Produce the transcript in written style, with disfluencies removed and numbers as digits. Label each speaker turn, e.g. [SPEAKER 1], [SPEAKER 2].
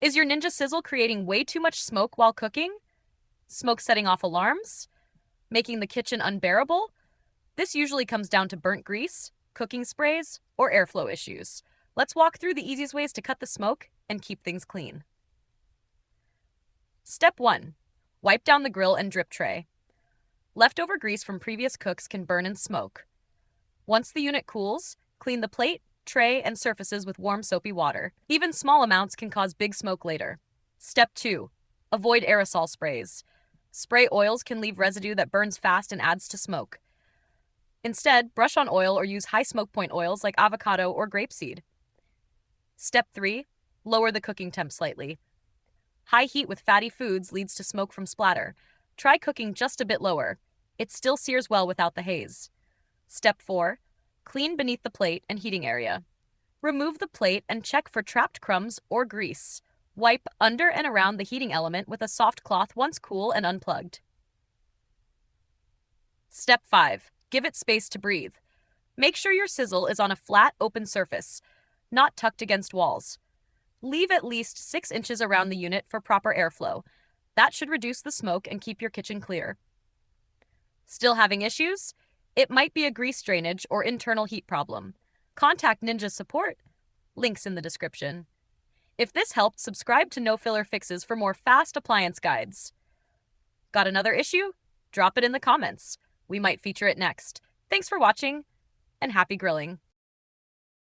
[SPEAKER 1] Is your Ninja Sizzle creating way too much smoke while cooking? Smoke setting off alarms? Making the kitchen unbearable? This usually comes down to burnt grease, cooking sprays, or airflow issues. Let's walk through the easiest ways to cut the smoke and keep things clean. Step 1. Wipe down the grill and drip tray. Leftover grease from previous cooks can burn and smoke. Once the unit cools, clean the plate, tray, and surfaces with warm soapy water. Even small amounts can cause big smoke later. Step 2. Avoid aerosol sprays. Spray oils can leave residue that burns fast and adds to smoke. Instead, brush on oil or use high smoke point oils like avocado or grapeseed. Step 3. Lower the cooking temp slightly. High heat with fatty foods leads to smoke from splatter. Try cooking just a bit lower. It still sears well without the haze. Step 4. Clean beneath the plate and heating area. Remove the plate and check for trapped crumbs or grease. Wipe under and around the heating element with a soft cloth once cool and unplugged. Step 5. Give it space to breathe. Make sure your sizzle is on a flat, open surface, not tucked against walls. Leave at least 6 inches around the unit for proper airflow. That should reduce the smoke and keep your kitchen clear. Still having issues? It might be a grease drainage or internal heat problem. Contact Ninja support. Links in the description. If this helped, subscribe to No Filler Fixes for more fast appliance guides. Got another issue? Drop it in the comments. We might feature it next. Thanks for watching, and happy grilling.